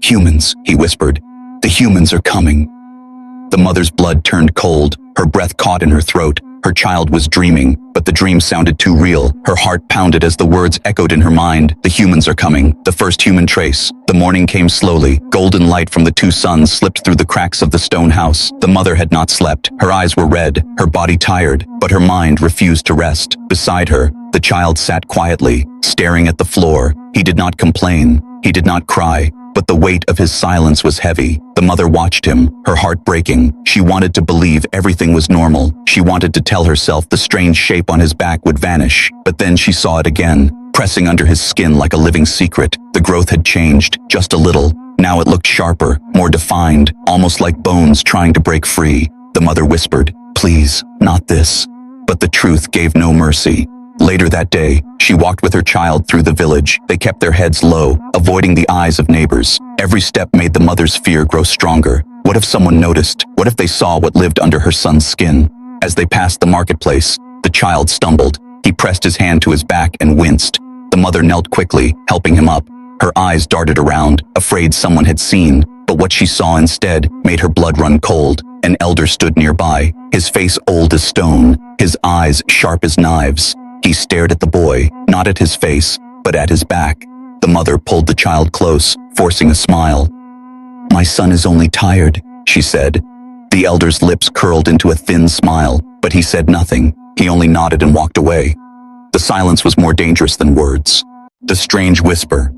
"Humans," he whispered. "The humans are coming." The mother's blood turned cold, her breath caught in her throat. Her child was dreaming, but the dream sounded too real. Her heart pounded as the words echoed in her mind. "The humans are coming." The first human trace. The morning came slowly. Golden light from the two suns slipped through the cracks of the stone house. The mother had not slept. Her eyes were red, her body tired, but her mind refused to rest. Beside her, the child sat quietly, staring at the floor. He did not complain. He did not cry. But the weight of his silence was heavy. The mother watched him, her heart breaking. She wanted to believe everything was normal. She wanted to tell herself the strange shape on his back would vanish. But then she saw it again, pressing under his skin like a living secret. The growth had changed, just a little. Now it looked sharper, more defined, almost like bones trying to break free. The mother whispered, "Please, not this." But the truth gave no mercy. Later that day, she walked with her child through the village. They kept their heads low, avoiding the eyes of neighbors. Every step made the mother's fear grow stronger. What if someone noticed? What if they saw what lived under her son's skin? As they passed the marketplace, the child stumbled. He pressed his hand to his back and winced. The mother knelt quickly, helping him up. Her eyes darted around, afraid someone had seen. But what she saw instead made her blood run cold. An elder stood nearby, his face old as stone, his eyes sharp as knives. He stared at the boy, not at his face, but at his back. The mother pulled the child close, forcing a smile. "My son is only tired," she said. The elder's lips curled into a thin smile, but he said nothing. He only nodded and walked away. The silence was more dangerous than words. The strange whisper.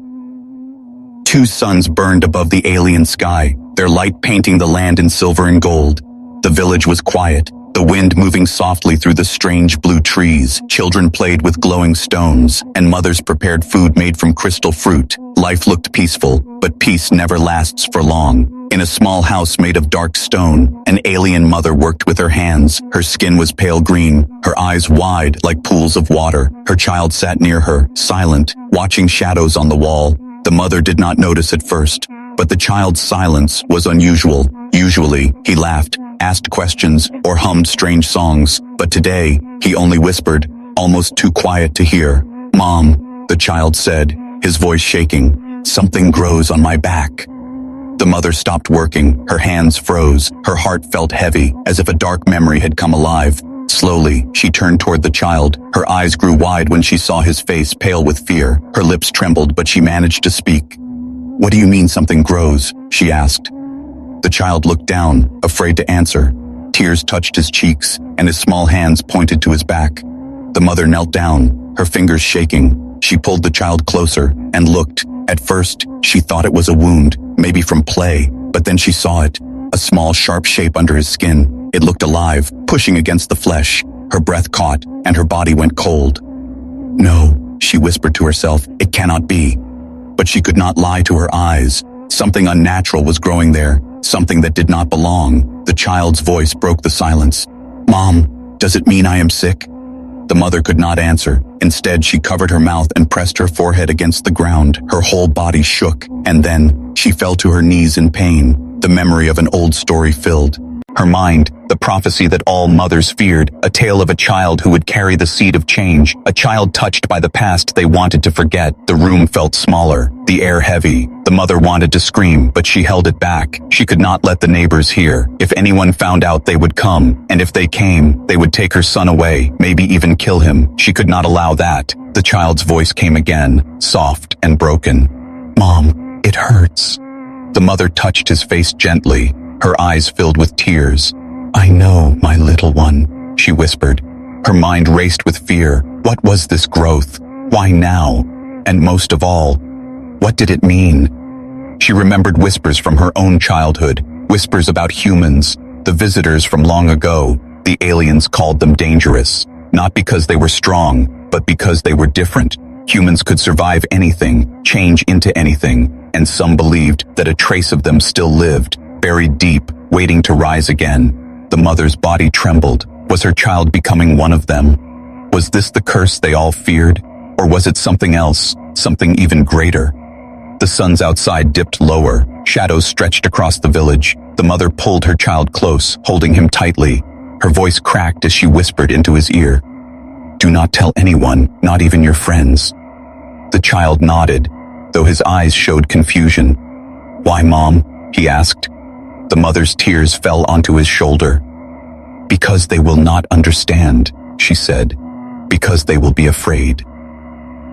Two suns burned above the alien sky, their light painting the land in silver and gold. The village was quiet. The wind moving softly through the strange blue trees. Children played with glowing stones, and mothers prepared food made from crystal fruit. Life looked peaceful, but peace never lasts for long. In a small house made of dark stone, an alien mother worked with her hands. Her skin was pale green, her eyes wide like pools of water. Her child sat near her, silent, watching shadows on the wall. The mother did not notice at first, but the child's silence was unusual. Usually, he laughed, asked questions, or hummed strange songs, but today, he only whispered, almost too quiet to hear. "Mom," the child said, his voice shaking, "something grows on my back." The mother stopped working, her hands froze, her heart felt heavy, as if a dark memory had come alive. Slowly, she turned toward the child. Her eyes grew wide when she saw his face pale with fear. Her lips trembled, but she managed to speak. "What do you mean something grows?" she asked. The child looked down, afraid to answer. Tears touched his cheeks, and his small hands pointed to his back. The mother knelt down, her fingers shaking. She pulled the child closer and looked. At first, she thought it was a wound, maybe from play, but then she saw it, a small sharp shape under his skin. It looked alive, pushing against the flesh. Her breath caught, and her body went cold. "No," she whispered to herself, "it cannot be." But she could not lie to her eyes. Something unnatural was growing there, something that did not belong. The child's voice broke the silence. "Mom, does it mean I am sick?" The mother could not answer. Instead, she covered her mouth and pressed her forehead against the ground. Her whole body shook, and then she fell to her knees in pain. The memory of an old story filled her mind, the prophecy that all mothers feared, a tale of a child who would carry the seed of change, a child touched by the past they wanted to forget. The room felt smaller, the air heavy. The mother wanted to scream, but she held it back. She could not let the neighbors hear. If anyone found out, they would come, and if they came, they would take her son away, maybe even kill him. She could not allow that. The child's voice came again, soft and broken. "Mom, it hurts." The mother touched his face gently, her eyes filled with tears. "I know, my little one," she whispered. Her mind raced with fear. What was this growth? Why now? And most of all, what did it mean? She remembered whispers from her own childhood, whispers about humans, the visitors from long ago. The aliens called them dangerous, not because they were strong, but because they were different. Humans could survive anything, change into anything, and some believed that a trace of them still lived, buried deep, waiting to rise again. The mother's body trembled. Was her child becoming one of them? Was this the curse they all feared? Or was it something else, something even greater? The suns outside dipped lower. Shadows stretched across the village. The mother pulled her child close, holding him tightly. Her voice cracked as she whispered into his ear, "Do not tell anyone, not even your friends." The child nodded, though his eyes showed confusion. "Why, Mom?" he asked. The mother's tears fell onto his shoulder. "Because they will not understand," she said. "Because they will be afraid."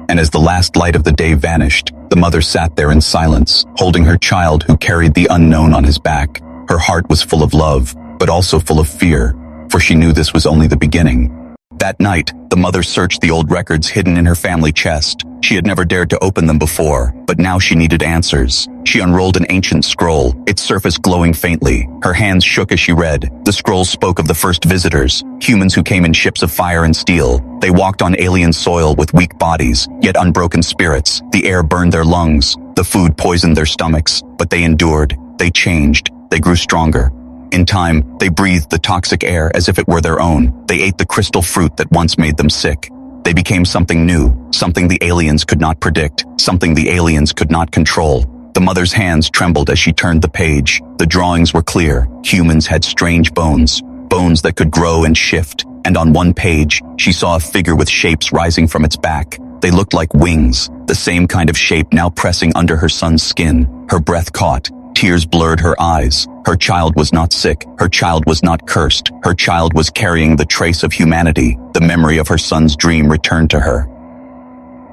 And as the last light of the day vanished, the mother sat there in silence, holding her child who carried the unknown on his back. Her heart was full of love, but also full of fear, for she knew this was only the beginning. That night, the mother searched the old records hidden in her family chest. She had never dared to open them before, but now she needed answers. She unrolled an ancient scroll, its surface glowing faintly. Her hands shook as she read. The scroll spoke of the first visitors, humans who came in ships of fire and steel. They walked on alien soil with weak bodies, yet unbroken spirits. The air burned their lungs. The food poisoned their stomachs, but they endured. They changed. They grew stronger. In time, they breathed the toxic air as if it were their own. They ate the crystal fruit that once made them sick. They became something new, something the aliens could not predict, something the aliens could not control. The mother's hands trembled as she turned the page. The drawings were clear. Humans had strange bones, bones that could grow and shift. And on one page, she saw a figure with shapes rising from its back. They looked like wings, the same kind of shape now pressing under her son's skin. Her breath caught. Tears blurred her eyes. Her child was not sick. Her child was not cursed. Her child was carrying the trace of humanity. The memory of her son's dream returned to her.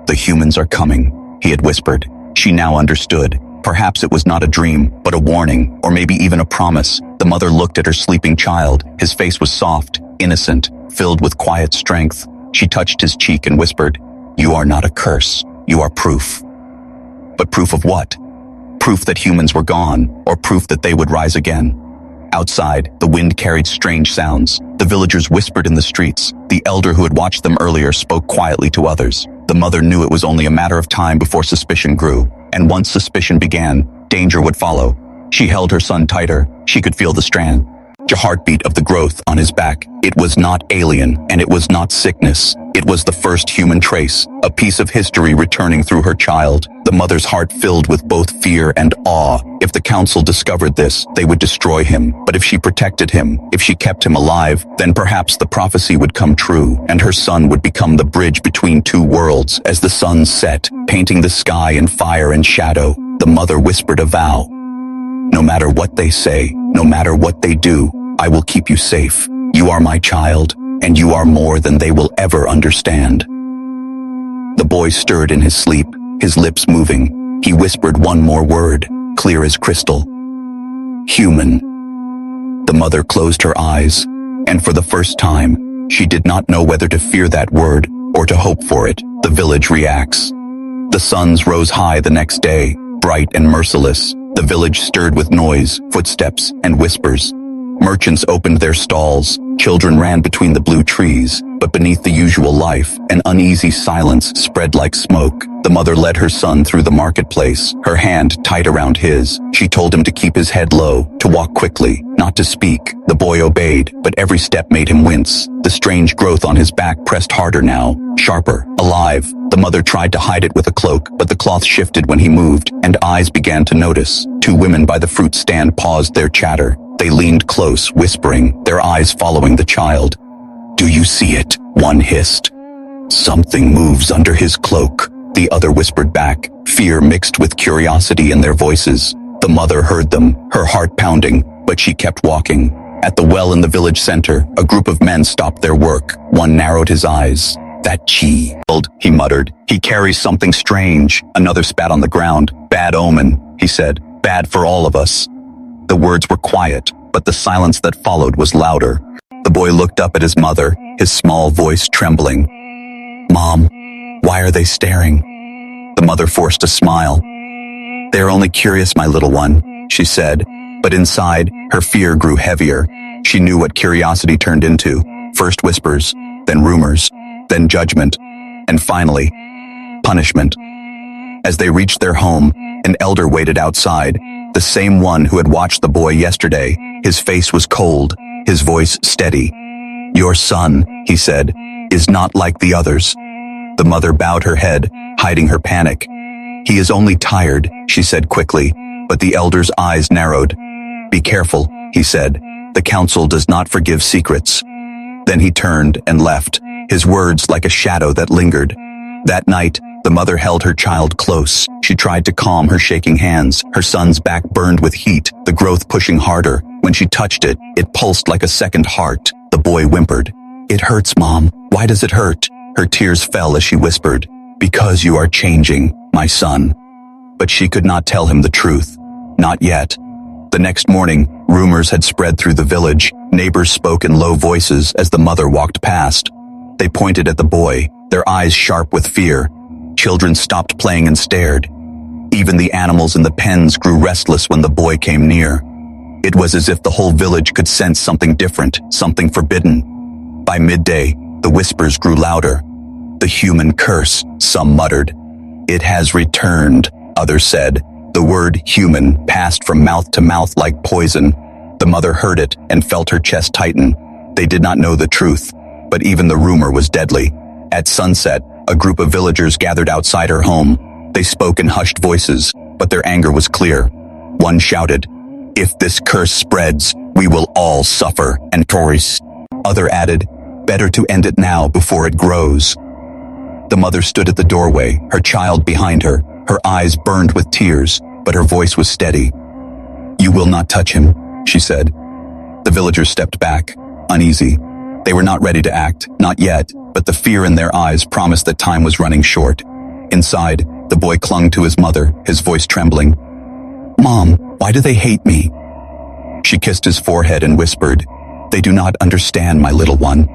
"The humans are coming," he had whispered. She now understood. Perhaps it was not a dream, but a warning, or maybe even a promise. The mother looked at her sleeping child. His face was soft, innocent, filled with quiet strength. She touched his cheek and whispered, "You are not a curse. You are proof." But proof of what? Proof that humans were gone, or proof that they would rise again. Outside, the wind carried strange sounds. The villagers whispered in the streets. The elder who had watched them earlier spoke quietly to others. The mother knew it was only a matter of time before suspicion grew. And once suspicion began, danger would follow. She held her son tighter. She could feel the strange heartbeat of the growth on his back. It was not alien, and it was not sickness. It was the first human trace, a piece of history returning through her child. The mother's heart filled with both fear and awe. If the council discovered this, they would destroy him. But if she protected him, if she kept him alive, then perhaps the prophecy would come true, and her son would become the bridge between two worlds. As the sun set, painting the sky in fire and shadow, the mother whispered a vow. "No matter what they say, no matter what they do, I will keep you safe. You are my child, and you are more than they will ever understand." The boy stirred in his sleep, his lips moving. He whispered one more word, clear as crystal. "Human." The mother closed her eyes, and for the first time, she did not know whether to fear that word or to hope for it. The village reacts. The suns rose high the next day, bright and merciless. The village stirred with noise, footsteps, and whispers. Merchants opened their stalls. Children ran between the blue trees, but beneath the usual life, an uneasy silence spread like smoke. The mother led her son through the marketplace, her hand tight around his. She told him to keep his head low, to walk quickly, not to speak. The boy obeyed, but every step made him wince. The strange growth on his back pressed harder now, sharper, alive. The mother tried to hide it with a cloak, but the cloth shifted when he moved, and eyes began to notice. Two women by the fruit stand paused their chatter. They leaned close, whispering, their eyes following the child. "Do you see it?" one hissed. "Something moves under his cloak," the other whispered back, fear mixed with curiosity in their voices. The mother heard them, her heart pounding, but she kept walking. At the well in the village center, a group of men stopped their work. One narrowed his eyes. "That child," he muttered. "He carries something strange." Another spat on the ground. "Bad omen," he said. "Bad for all of us." The words were quiet, but the silence that followed was louder. The boy looked up at his mother, his small voice trembling. "Mom, why are they staring?" The mother forced a smile. "They're only curious, my little one," she said, but inside, her fear grew heavier. She knew what curiosity turned into. First whispers, then rumors, then judgment, and finally, punishment. As they reached their home, an elder waited outside, the same one who had watched the boy yesterday. His face was cold, his voice steady. "Your son," he said, "is not like the others." The mother bowed her head, hiding her panic. "He is only tired," she said quickly, but the elder's eyes narrowed. "Be careful," he said. "The council does not forgive secrets." Then he turned and left, his words like a shadow that lingered. That night, The mother held her child close. She tried to calm her shaking hands. Her son's back burned with heat, the growth pushing harder. When she touched it, it pulsed like a second heart. The boy whimpered. "It hurts, Mom. Why does it hurt?" Her tears fell as she whispered, "Because you are changing, my son." But she could not tell him the truth. Not yet. The next morning, rumors had spread through the village. Neighbors spoke in low voices as the mother walked past. They pointed at the boy, their eyes sharp with fear. Children stopped playing and stared. Even the animals in the pens grew restless when the boy came near. It was as if the whole village could sense something different, something forbidden. By midday, the whispers grew louder. "The human curse," some muttered. "It has returned," others said. The word human passed from mouth to mouth like poison. The mother heard it and felt her chest tighten. They did not know the truth, but even the rumor was deadly. At sunset, a group of villagers gathered outside her home. They spoke in hushed voices, but their anger was clear. One shouted, "If this curse spreads, we will all suffer," and Tories. Other added, "Better to end it now before it grows." The mother stood at the doorway, her child behind her. Her eyes burned with tears, but her voice was steady. "You will not touch him," she said. The villagers stepped back, uneasy. They were not ready to act, not yet, but the fear in their eyes promised that time was running short. Inside, the boy clung to his mother, his voice trembling. "Mom, why do they hate me?" She kissed his forehead and whispered, "They do not understand, my little one."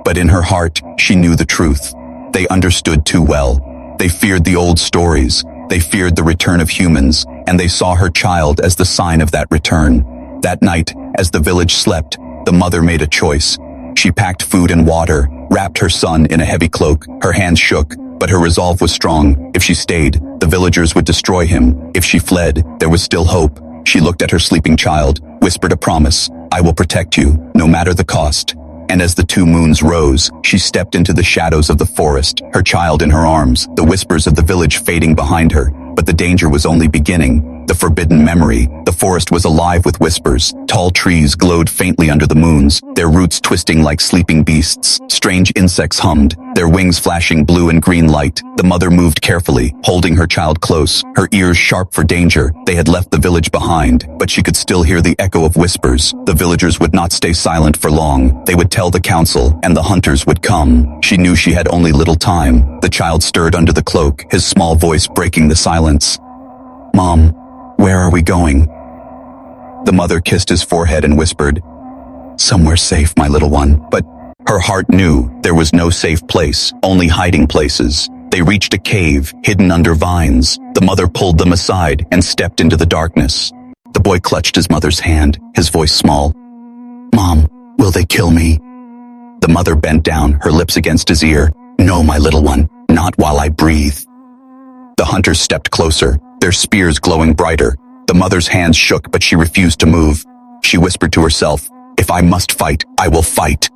But in her heart, she knew the truth. They understood too well. They feared the old stories. They feared the return of humans, and they saw her child as the sign of that return. That night, as the village slept, the mother made a choice. She packed food and water, wrapped her son in a heavy cloak. Her hands shook, but her resolve was strong. If she stayed, the villagers would destroy him. If she fled, there was still hope. She looked at her sleeping child, whispered a promise, "I will protect you, no matter the cost." And as the two moons rose, she stepped into the shadows of the forest, her child in her arms, the whispers of the village fading behind her. But the danger was only beginning. The forbidden memory. The forest was alive with whispers. Tall trees glowed faintly under the moons, their roots twisting like sleeping beasts. Strange insects hummed, their wings flashing blue and green light. The mother moved carefully, holding her child close, her ears sharp for danger. They had left the village behind, but she could still hear the echo of whispers. The villagers would not stay silent for long. They would tell the council, and the hunters would come. She knew she had only little time. The child stirred under the cloak, his small voice breaking the silence. "Mom, where are we going?" The mother kissed his forehead and whispered, "Somewhere safe, my little one." But her heart knew there was no safe place, only hiding places. They reached a cave, hidden under vines. The mother pulled them aside and stepped into the darkness. The boy clutched his mother's hand, his voice small. "Mom, will they kill me?" The mother bent down, her lips against his ear. "No, my little one, not while I breathe." The hunters stepped closer, their spears glowing brighter. The mother's hands shook, but she refused to move. She whispered to herself, "If I must fight, I will fight."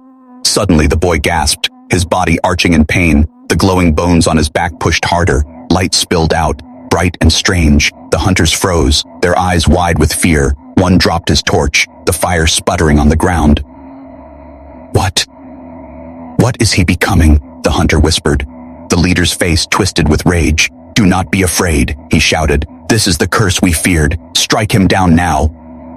Suddenly the boy gasped, his body arching in pain. The glowing bones on his back pushed harder. Light spilled out, bright and strange. The hunters froze, their eyes wide with fear. One dropped his torch, the fire sputtering on the ground. What is he becoming?" the hunter whispered. The leader's face twisted with rage. "Do not be afraid," he shouted. "This is the curse we feared. Strike him down now."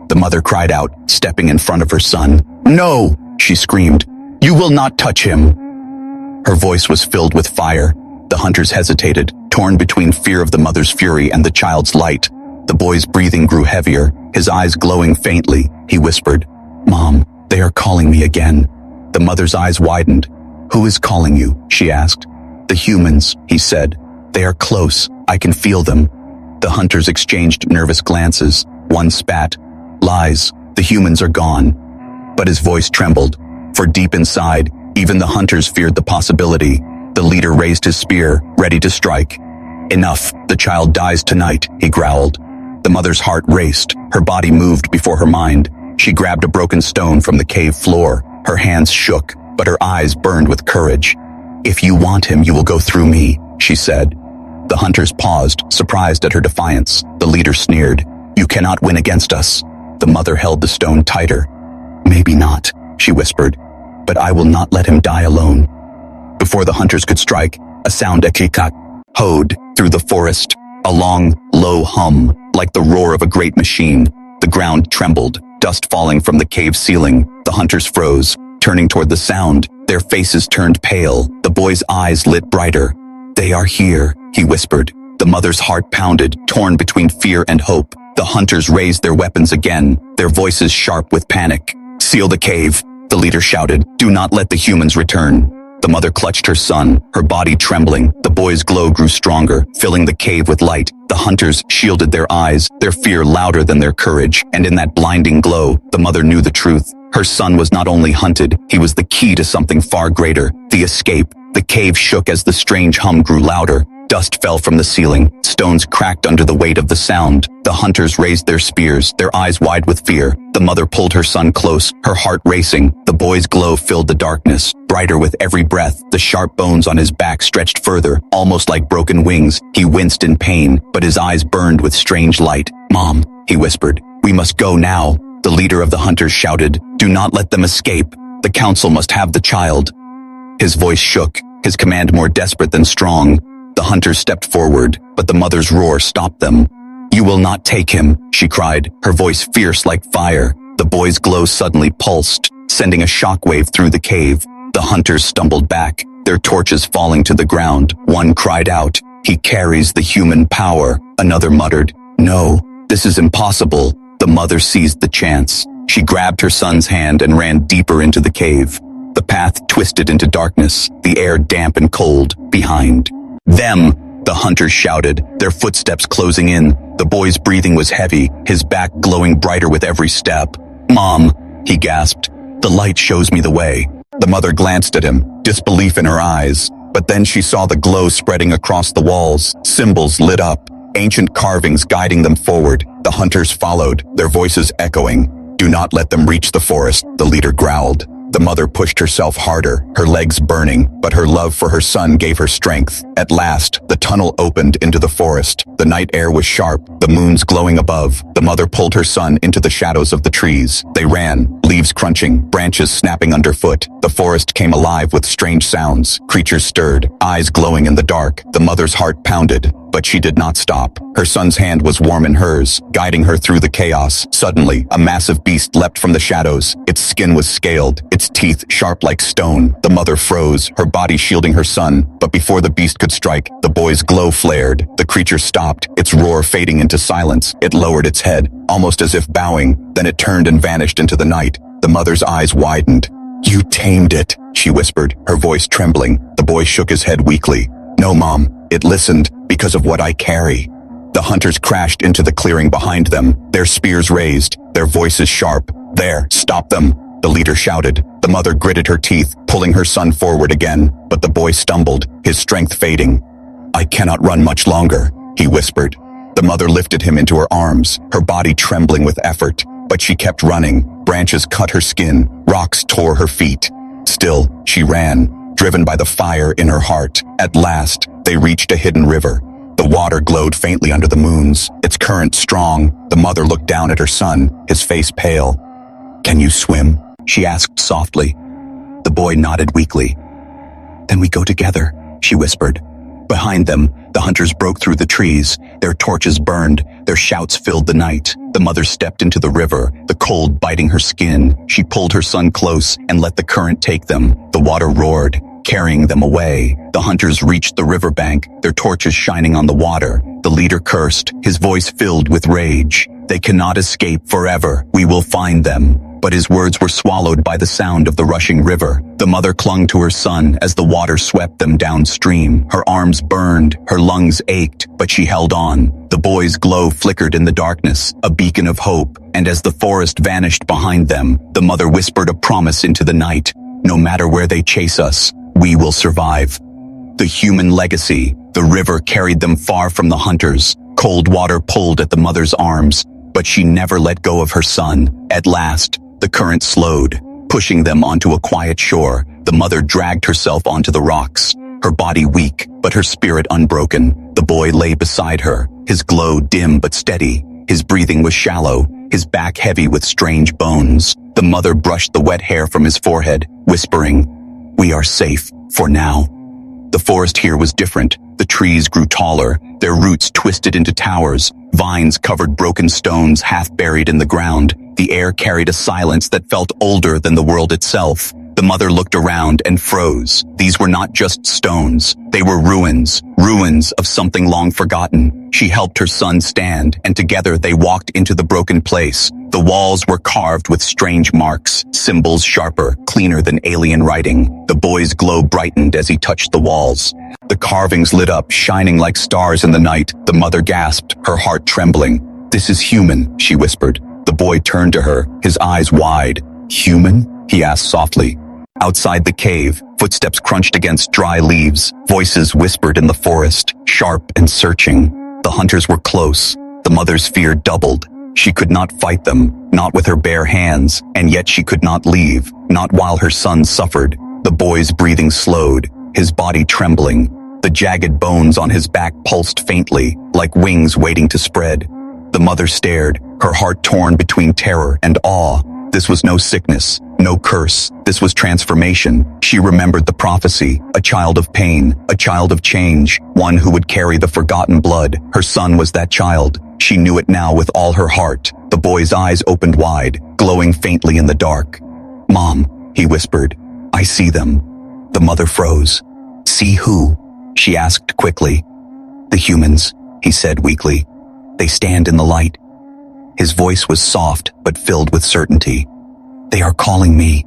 The mother cried out, stepping in front of her son. "No!" she screamed. "You will not touch him." Her voice was filled with fire. The hunters hesitated, torn between fear of the mother's fury and the child's light. The boy's breathing grew heavier, his eyes glowing faintly. He whispered, "Mom, they are calling me again." The mother's eyes widened. "Who is calling you?" she asked. "The humans," he said. "They are close. I can feel them." The hunters exchanged nervous glances. One spat, "Lies. The humans are gone." But his voice trembled, for deep inside, even the hunters feared the possibility. The leader raised his spear, ready to strike. "Enough. The child dies tonight," he growled. The mother's heart raced. Her body moved before her mind. She grabbed a broken stone from the cave floor. Her hands shook, but her eyes burned with courage. "If you want him, you will go through me," she said. The hunters paused, surprised at her defiance. The leader sneered, "You cannot win against us." The mother held the stone tighter. "Maybe not," she whispered, "but I will not let him die alone." Before the hunters could strike, a sound echoed. hoed through the forest, a long, low hum, like the roar of a great machine. The ground trembled, dust falling from the cave ceiling. The hunters froze, turning toward the sound. Their faces turned pale. The boy's eyes lit brighter. "They are here," he whispered. The mother's heart pounded, torn between fear and hope. The hunters raised their weapons again, their voices sharp with panic. "Seal the cave," the leader shouted. "Do not let the humans return." The mother clutched her son, her body trembling. The boy's glow grew stronger, filling the cave with light. The hunters shielded their eyes, their fear louder than their courage. And in that blinding glow, the mother knew the truth. Her son was not only hunted, he was the key to something far greater, the escape. The cave shook as the strange hum grew louder. Dust fell from the ceiling. Stones cracked under the weight of the sound. The hunters raised their spears, their eyes wide with fear. The mother pulled her son close, her heart racing. The boy's glow filled the darkness, brighter with every breath. The sharp bones on his back stretched further, almost like broken wings. He winced in pain, but his eyes burned with strange light. "Mom," he whispered, "we must go now." The leader of the hunters shouted, "Do not let them escape. The council must have the child." His voice shook, his command more desperate than strong. The hunters stepped forward, but the mother's roar stopped them. "You will not take him," she cried, her voice fierce like fire. The boy's glow suddenly pulsed, sending a shockwave through the cave. The hunters stumbled back, their torches falling to the ground. One cried out, "He carries the human power." Another muttered, "No, this is impossible." The mother seized the chance. She grabbed her son's hand and ran deeper into the cave. The path twisted into darkness, the air damp and cold. Behind them, the hunters shouted, their footsteps closing in. The boy's breathing was heavy, his back glowing brighter with every step. "Mom," he gasped, "the light shows me the way." The mother glanced at him, disbelief in her eyes. But then she saw the glow spreading across the walls, symbols lit up, ancient carvings guiding them forward. The hunters followed, their voices echoing. "Do not let them reach the forest," the leader growled. The mother pushed herself harder, her legs burning, but her love for her son gave her strength. At last, the tunnel opened into the forest. The night air was sharp, the moons glowing above. The mother pulled her son into the shadows of the trees. They ran, leaves crunching, branches snapping underfoot. The forest came alive with strange sounds. Creatures stirred, eyes glowing in the dark. The mother's heart pounded, but she did not stop. Her son's hand was warm in hers, guiding her through the chaos. Suddenly, a massive beast leapt from the shadows. Its skin was scaled, its teeth sharp like stone. The mother froze, her body shielding her son. But before the beast could strike, the boy's glow flared. The creature stopped, its roar fading into silence. It lowered its head, almost as if bowing. Then it turned and vanished into the night. The mother's eyes widened. "You tamed it," she whispered, her voice trembling. The boy shook his head weakly. "No, Mom. It listened, because of what I carry." The hunters crashed into the clearing behind them, their spears raised, their voices sharp. "There, stop them," the leader shouted. The mother gritted her teeth, pulling her son forward again, but the boy stumbled, his strength fading. "I cannot run much longer," he whispered. The mother lifted him into her arms, her body trembling with effort, but she kept running. Branches cut her skin, rocks tore her feet. Still, she ran, driven by the fire in her heart. At last, they reached a hidden river. The water glowed faintly under the moons, its current strong. The mother looked down at her son, his face pale. "Can you swim?" she asked softly. The boy nodded weakly. "Then we go together," she whispered. Behind them, the hunters broke through the trees. Their torches burned, their shouts filled the night. The mother stepped into the river, the cold biting her skin. She pulled her son close and let the current take them. The water roared, carrying them away. The hunters reached the riverbank, their torches shining on the water. The leader cursed, his voice filled with rage. "They cannot escape forever. We will find them." But his words were swallowed by the sound of the rushing river. The mother clung to her son as the water swept them downstream. Her arms burned, her lungs ached, but she held on. The boy's glow flickered in the darkness, a beacon of hope. And as the forest vanished behind them, the mother whispered a promise into the night. "No matter where they chase us, we will survive." The human legacy. The river carried them far from the hunters. Cold water pulled at the mother's arms, but she never let go of her son. At last, the current slowed, pushing them onto a quiet shore. The mother dragged herself onto the rocks, her body weak, but her spirit unbroken. The boy lay beside her, his glow dim but steady. His breathing was shallow, his back heavy with strange bones. The mother brushed the wet hair from his forehead, whispering, "We are safe, for now." The forest here was different. The trees grew taller, their roots twisted into towers. Vines covered broken stones half buried in the ground. The air carried a silence that felt older than the world itself. The mother looked around and froze. These were not just stones. They were ruins, ruins of something long forgotten. She helped her son stand, and together they walked into the broken place. The walls were carved with strange marks, symbols sharper, cleaner than alien writing. The boy's glow brightened as he touched the walls. The carvings lit up, shining like stars in the night. The mother gasped, her heart trembling. "This is human," she whispered. The boy turned to her, his eyes wide. "Human?" he asked softly. Outside the cave, footsteps crunched against dry leaves. Voices whispered in the forest, sharp and searching. The hunters were close. The mother's fear doubled. She could not fight them, not with her bare hands, and yet she could not leave, not while her son suffered. The boy's breathing slowed, his body trembling. The jagged bones on his back pulsed faintly, like wings waiting to spread. The mother stared, her heart torn between terror and awe. This was no sickness, no curse. This was transformation. She remembered the prophecy, a child of pain, a child of change, one who would carry the forgotten blood. Her son was that child. She knew it now with all her heart. The boy's eyes opened wide, glowing faintly in the dark. "Mom," he whispered, "I see them." The mother froze. "See who?" she asked quickly. "The humans," he said weakly. "They stand in the light." His voice was soft but filled with certainty. "They are calling me."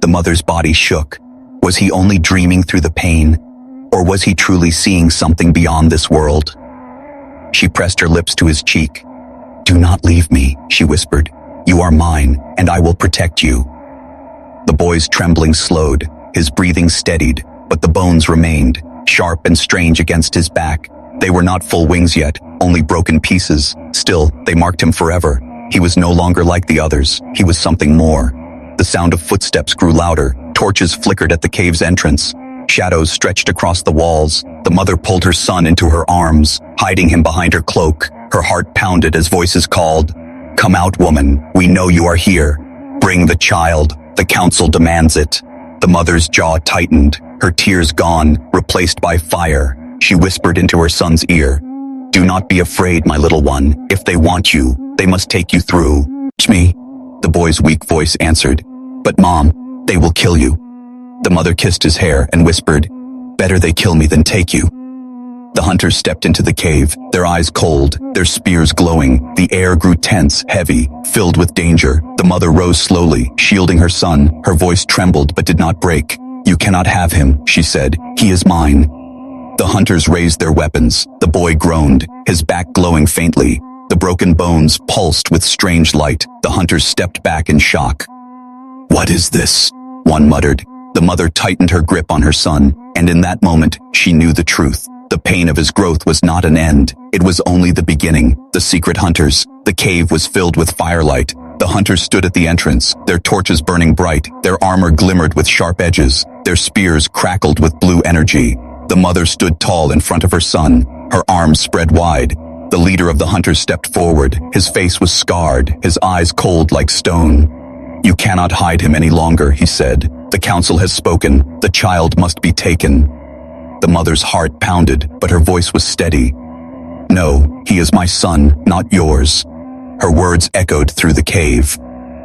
The mother's body shook. Was he only dreaming through the pain? Or was he truly seeing something beyond this world? She pressed her lips to his cheek. "Do not leave me," she whispered. "You are mine, and I will protect you." The boy's trembling slowed, his breathing steadied, but the bones remained, sharp and strange against his back. They were not full wings yet, only broken pieces. Still, they marked him forever. He was no longer like the others. He was something more. The sound of footsteps grew louder. Torches flickered at the cave's entrance. Shadows stretched across the walls. The mother pulled her son into her arms, hiding him behind her cloak. Her heart pounded as voices called, "Come out, woman. We know you are here. Bring the child. The council demands it." The mother's jaw tightened, her tears gone, replaced by fire. She whispered into her son's ear, "Do not be afraid, my little one. If they want you, they must take you through." "Me," the boy's weak voice answered. "But Mom, they will kill you." The mother kissed his hair and whispered, "Better they kill me than take you." The hunters stepped into the cave, their eyes cold, their spears glowing. The air grew tense, heavy, filled with danger. The mother rose slowly, shielding her son. Her voice trembled but did not break. "You cannot have him," she said. "He is mine." The hunters raised their weapons. The boy groaned, his back glowing faintly. The broken bones pulsed with strange light. The hunters stepped back in shock. "What is this?" one muttered. The mother tightened her grip on her son, and in that moment, she knew the truth. The pain of his growth was not an end. It was only the beginning. The secret hunters. The cave was filled with firelight. The hunters stood at the entrance, their torches burning bright. Their armor glimmered with sharp edges. Their spears crackled with blue energy. The mother stood tall in front of her son, her arms spread wide. The leader of the hunters stepped forward. His face was scarred, his eyes cold like stone. "You cannot hide him any longer," he said. "The council has spoken. The child must be taken." The mother's heart pounded, but her voice was steady. "No, he is my son, not yours." Her words echoed through the cave.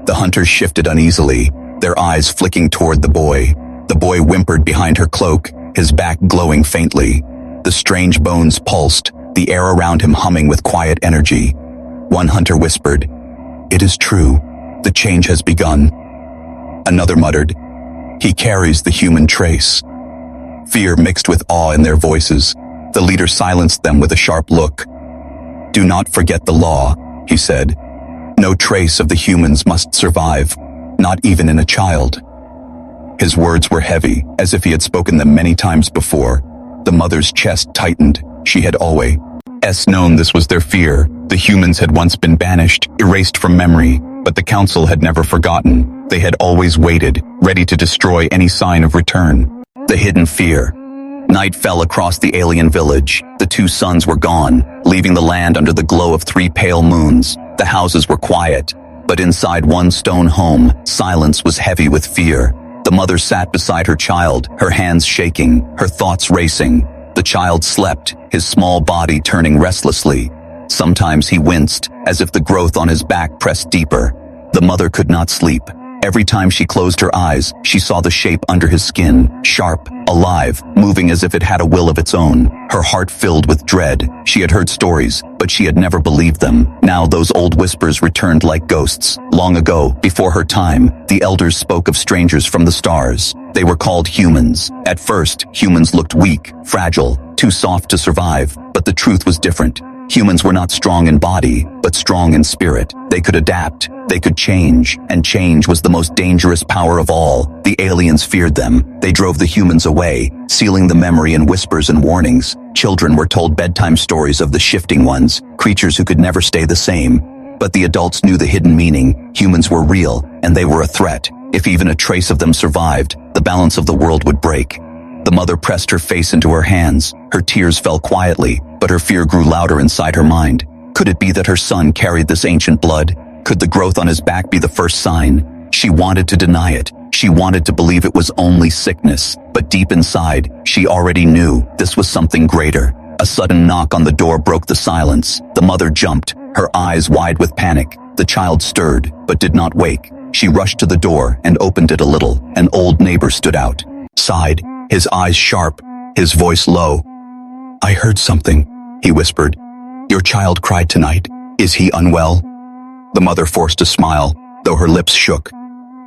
The hunters shifted uneasily, their eyes flicking toward the boy. The boy whimpered behind her cloak, his back glowing faintly. The strange bones pulsed, the air around him humming with quiet energy. One hunter whispered, "It is true. The change has begun." Another muttered, "He carries the human trace." Fear mixed with awe in their voices. The leader silenced them with a sharp look. "Do not forget the law," he said. "No trace of the humans must survive, not even in a child." His words were heavy, as if he had spoken them many times before. The mother's chest tightened. She had always known this was their fear. The humans had once been banished, erased from memory, but the council had never forgotten. They had always waited, ready to destroy any sign of return. The hidden fear. Night fell across the alien village. The two suns were gone, leaving the land under the glow of 3 pale moons. The houses were quiet, but inside one stone home, silence was heavy with fear. The mother sat beside her child, her hands shaking, her thoughts racing. The child slept, his small body turning restlessly. Sometimes he winced, as if the growth on his back pressed deeper. The mother could not sleep. Every time she closed her eyes, she saw the shape under his skin, sharp, alive, moving as if it had a will of its own. Her heart filled with dread. She had heard stories, but she had never believed them. Now those old whispers returned like ghosts. Long ago, before her time, the elders spoke of strangers from the stars. They were called humans. At first, humans looked weak, fragile, too soft to survive, but the truth was different. Humans were not strong in body, but strong in spirit. They could adapt, they could change, and change was the most dangerous power of all. The aliens feared them. They drove the humans away, sealing the memory in whispers and warnings. Children were told bedtime stories of the shifting ones, creatures who could never stay the same. But the adults knew the hidden meaning. Humans were real, and they were a threat. If even a trace of them survived, the balance of the world would break. The mother pressed her face into her hands. Her tears fell quietly, but her fear grew louder inside her mind. Could it be that her son carried this ancient blood? Could the growth on his back be the first sign? She wanted to deny it. She wanted to believe it was only sickness, but deep inside, she already knew this was something greater. A sudden knock on the door broke the silence. The mother jumped, her eyes wide with panic. The child stirred, but did not wake. She rushed to the door and opened it a little. An old neighbor stood outside, his eyes sharp, his voice low. "I heard something," he whispered. "Your child cried tonight. Is he unwell?" The mother forced a smile, though her lips shook.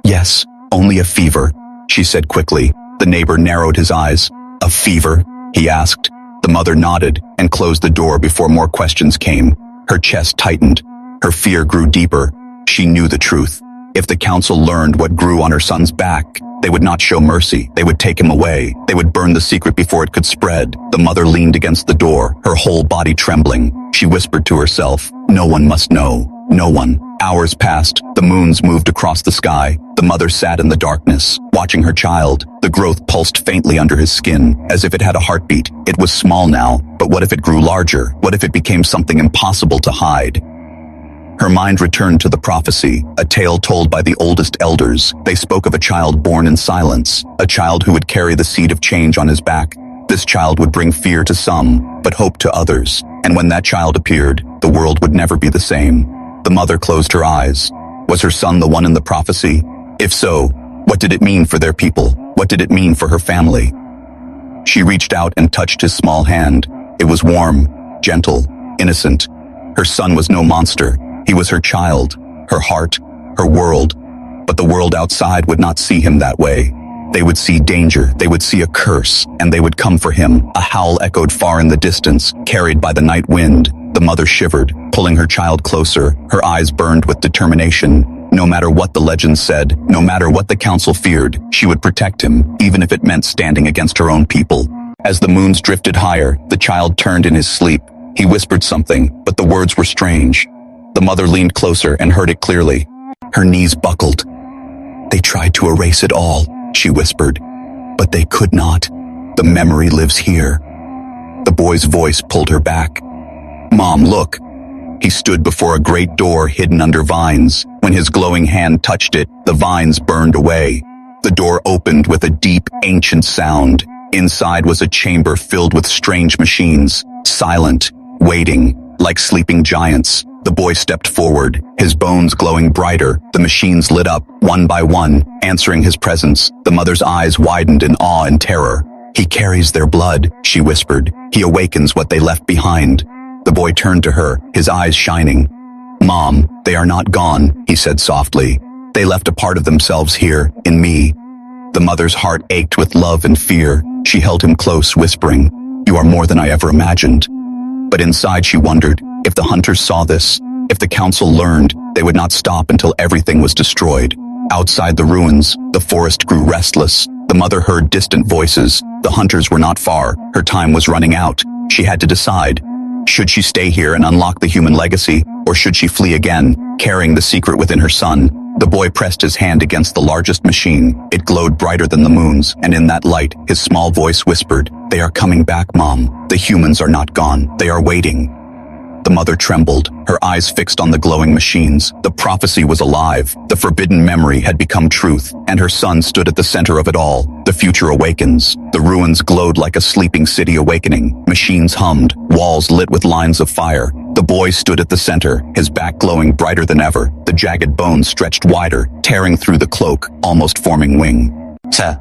"Yes, only a fever," she said quickly. The neighbor narrowed his eyes. "A fever?" he asked. The mother nodded and closed the door before more questions came. Her chest tightened. Her fear grew deeper. She knew the truth. If the council learned what grew on her son's back, they would not show mercy. They would take him away. They would burn the secret before it could spread. The mother leaned against the door, her whole body trembling. She whispered to herself, "No one must know. No one." Hours passed. The moons moved across the sky. The mother sat in the darkness, watching her child. The growth pulsed faintly under his skin, as if it had a heartbeat. It was small now, but what if it grew larger? What if it became something impossible to hide? Her mind returned to the prophecy, a tale told by the oldest elders. They spoke of a child born in silence, a child who would carry the seed of change on his back. This child would bring fear to some, but hope to others. And when that child appeared, the world would never be the same. The mother closed her eyes. Was her son the one in the prophecy? If so, what did it mean for their people? What did it mean for her family? She reached out and touched his small hand. It was warm, gentle, innocent. Her son was no monster. He was her child, her heart, her world. But the world outside would not see him that way. They would see danger, they would see a curse, and they would come for him. A howl echoed far in the distance, carried by the night wind. The mother shivered, pulling her child closer. Her eyes burned with determination. No matter what the legend said, no matter what the council feared, she would protect him, even if it meant standing against her own people. As the moons drifted higher, the child turned in his sleep. He whispered something, but the words were strange. The mother leaned closer and heard it clearly. Her knees buckled. "They tried to erase it all," she whispered, "but they could not. The memory lives here." The boy's voice pulled her back. "Mom, look." He stood before a great door hidden under vines. When his glowing hand touched it, the vines burned away. The door opened with a deep, ancient sound. Inside was a chamber filled with strange machines, silent, waiting, like sleeping giants. The boy stepped forward, his bones glowing brighter. The machines lit up, one by one, answering his presence. The mother's eyes widened in awe and terror. "He carries their blood," she whispered. "He awakens what they left behind." The boy turned to her, his eyes shining. "Mom, they are not gone," he said softly. "They left a part of themselves here, in me." The mother's heart ached with love and fear. She held him close, whispering, "You are more than I ever imagined." But inside she wondered, if the hunters saw this, if the council learned, they would not stop until everything was destroyed. Outside the ruins, the forest grew restless. The mother heard distant voices. The hunters were not far. Her time was running out. She had to decide. Should she stay here and unlock the human legacy, or should she flee again, carrying the secret within her son? The boy pressed his hand against the largest machine. It glowed brighter than the moons, and in that light, his small voice whispered, "They are coming back, Mom. The humans are not gone. They are waiting." The mother trembled, her eyes fixed on the glowing machines. The prophecy was alive. The forbidden memory had become truth, and her son stood at the center of it all. The future awakens. The ruins glowed like a sleeping city awakening. Machines hummed, walls lit with lines of fire. The boy stood at the center, his back glowing brighter than ever. The jagged bones stretched wider, tearing through the cloak, almost forming wing. Teh.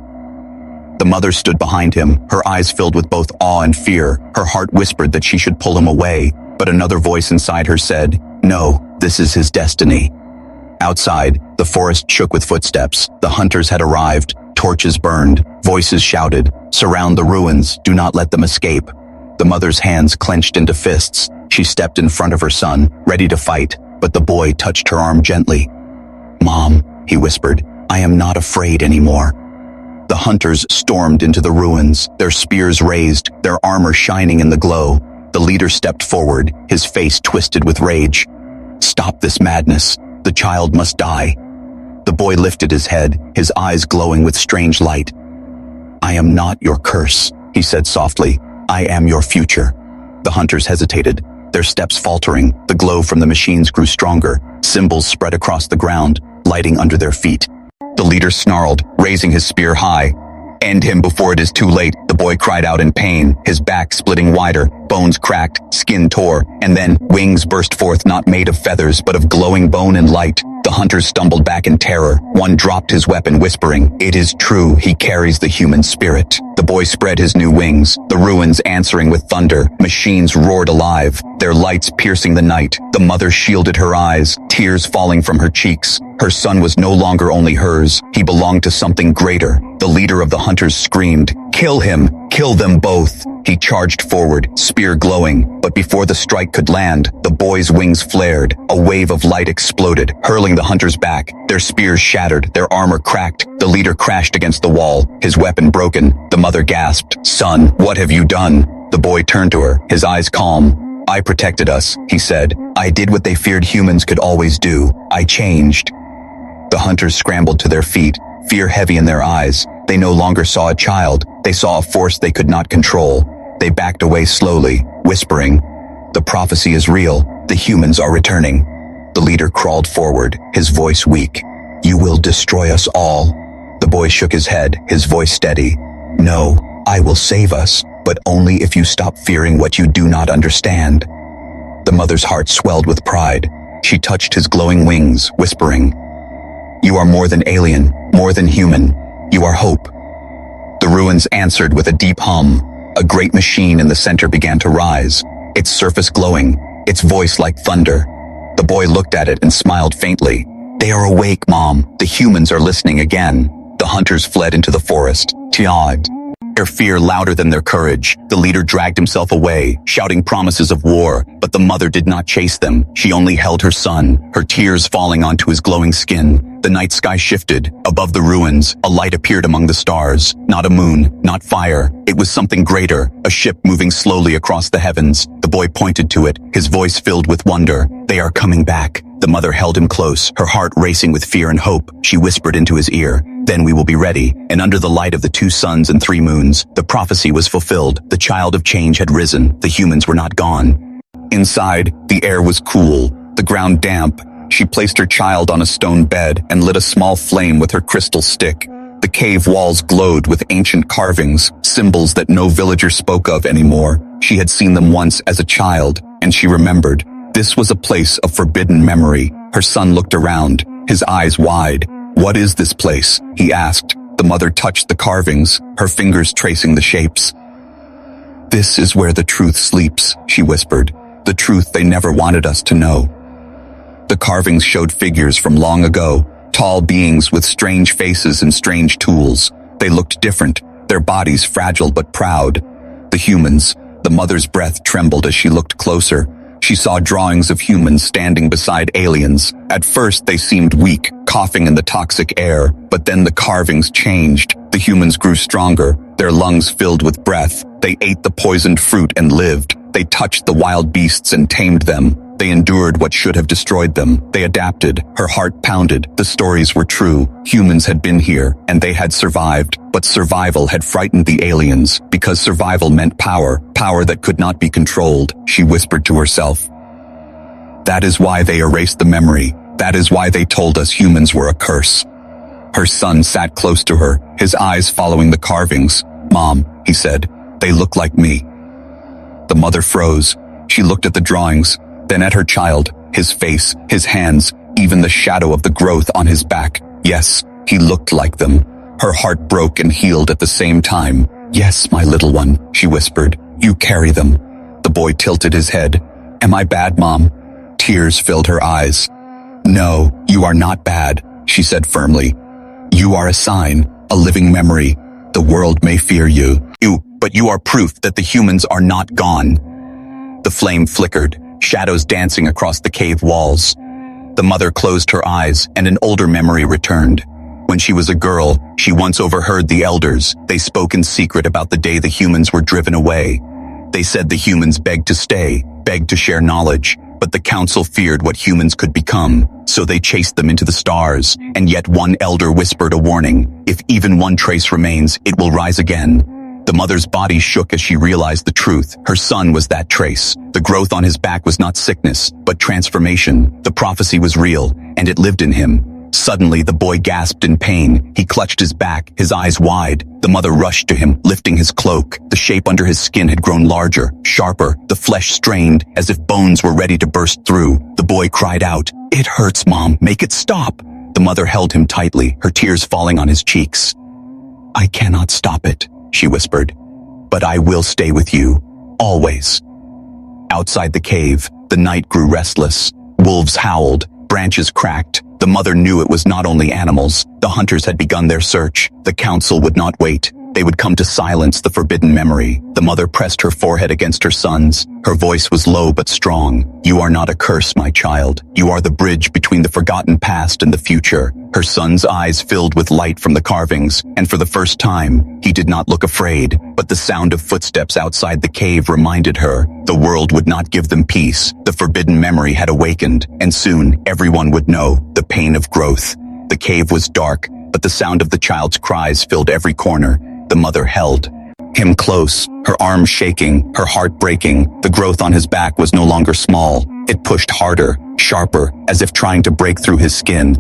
The mother stood behind him, her eyes filled with both awe and fear. Her heart whispered that she should pull him away, but another voice inside her said, "No, this is his destiny." Outside, the forest shook with footsteps. The hunters had arrived, torches burned, voices shouted, "Surround the ruins, do not let them escape." The mother's hands clenched into fists. She stepped in front of her son, ready to fight, but the boy touched her arm gently. "Mom," he whispered, "I am not afraid anymore." The hunters stormed into the ruins, their spears raised, their armor shining in the glow. The leader stepped forward, his face twisted with rage. "Stop this madness. The child must die." The boy lifted his head, his eyes glowing with strange light. "I am not your curse," he said softly. "I am your future." The hunters hesitated, their steps faltering. The glow from the machines grew stronger. Symbols spread across the ground, lighting under their feet. The leader snarled, raising his spear high. "End him before it is too late," the boy cried out in pain, his back splitting wider, bones cracked, skin tore, and then wings burst forth, not made of feathers but of glowing bone and light. The hunters stumbled back in terror. One dropped his weapon, whispering, "It is true, he carries the human spirit." The boy spread his new wings, the ruins answering with thunder. Machines roared alive, their lights piercing the night. The mother shielded her eyes, tears falling from her cheeks. Her son was no longer only hers, he belonged to something greater. The leader of the hunters screamed, "Kill him! Kill them both!" He charged forward, spear glowing, but before the strike could land, the boy's wings flared. A wave of light exploded, hurling the hunters back. Their spears shattered, their armor cracked. The leader crashed against the wall, his weapon broken. The mother gasped, "Son, what have you done?" The boy turned to her, his eyes calm. "I protected us," he said. "I did what they feared humans could always do. I changed." The hunters scrambled to their feet, fear heavy in their eyes. They no longer saw a child, they saw a force they could not control. They backed away slowly, whispering, "The prophecy is real, the humans are returning." The leader crawled forward, his voice weak. "You will destroy us all." The boy shook his head, his voice steady. "No, I will save us, but only if you stop fearing what you do not understand." The mother's heart swelled with pride. She touched his glowing wings, whispering, "You are more than alien, more than human. You are hope." The ruins answered with a deep hum. A great machine in the center began to rise, its surface glowing, its voice like thunder. The boy looked at it and smiled faintly. "They are awake, Mom. The humans are listening again." The hunters fled into the forest, tiaed, their fear louder than their courage. The leader dragged himself away, shouting promises of war, but the mother did not chase them. She only held her son, her tears falling onto his glowing skin. The night sky shifted. Above the ruins, a light appeared among the stars. Not a moon, not fire. It was something greater, a ship moving slowly across the heavens. The boy pointed to it, his voice filled with wonder. "They are coming back." The mother held him close, her heart racing with fear and hope. She whispered into his ear, "Then we will be ready." And under the light of the 2 suns and 3 moons, the prophecy was fulfilled. The child of change had risen. The humans were not gone. Inside, the air was cool, the ground damp. She placed her child on a stone bed and lit a small flame with her crystal stick. The cave walls glowed with ancient carvings, symbols that no villager spoke of anymore. She had seen them once as a child, and she remembered. This was a place of forbidden memory. Her son looked around, his eyes wide. "What is this place?" he asked. The mother touched the carvings, her fingers tracing the shapes. "This is where the truth sleeps," she whispered. "The truth they never wanted us to know." The carvings showed figures from long ago, tall beings with strange faces and strange tools. They looked different, their bodies fragile but proud. The humans, the mother's breath trembled as she looked closer. She saw drawings of humans standing beside aliens. At first they seemed weak, coughing in the toxic air, but then the carvings changed. The humans grew stronger, their lungs filled with breath. They ate the poisoned fruit and lived. They touched the wild beasts and tamed them. They endured what should have destroyed them. They adapted. Her heart pounded. The stories were true. Humans had been here, and they had survived. But survival had frightened the aliens, because survival meant power, power that could not be controlled. She whispered to herself, That is why they erased the memory. That is why they told us humans were a curse. Her son sat close to her, his eyes following the carvings. "Mom," he said, "they look like me." The mother froze. She looked at the drawings, then at her child, his face, his hands, even the shadow of the growth on his back. Yes, he looked like them. Her heart broke and healed at the same time. "Yes, my little one," she whispered. "You carry them." The boy tilted his head. "Am I bad, Mom?" Tears filled her eyes. "No, you are not bad," she said firmly. "You are a sign, a living memory. The world may fear you, but you are proof that the humans are not gone." The flame flickered, shadows dancing across the cave walls. The mother closed her eyes and an older memory returned. When she was a girl, she once overheard the elders. They spoke in secret about the day the humans were driven away. They said the humans begged to stay, begged to share knowledge, but the council feared what humans could become, so they chased them into the stars. And yet one elder whispered a warning: if even one trace remains, it will rise again. The mother's body shook as she realized the truth. Her son was that trace. The growth on his back was not sickness, but transformation. The prophecy was real, and it lived in him. Suddenly, the boy gasped in pain. He clutched his back, his eyes wide. The mother rushed to him, lifting his cloak. The shape under his skin had grown larger, sharper, the flesh strained, as if bones were ready to burst through. The boy cried out, "It hurts, Mom. Make it stop." The mother held him tightly, her tears falling on his cheeks. "I cannot stop it," she whispered, "but I will stay with you, always." Outside the cave, the night grew restless. Wolves howled, branches cracked. The mother knew it was not only animals. The hunters had begun their search. The council would not wait. They would come to silence the forbidden memory. The mother pressed her forehead against her son's. Her voice was low but strong. "You are not a curse, my child. You are the bridge between the forgotten past and the future." Her son's eyes filled with light from the carvings, and for the first time, he did not look afraid. But the sound of footsteps outside the cave reminded her the world would not give them peace. The forbidden memory had awakened, and soon everyone would know the pain of growth. The cave was dark, but the sound of the child's cries filled every corner. The mother held him close, her arms shaking, her heart breaking. The growth on his back was no longer small. It pushed harder, sharper, as if trying to break through his skin.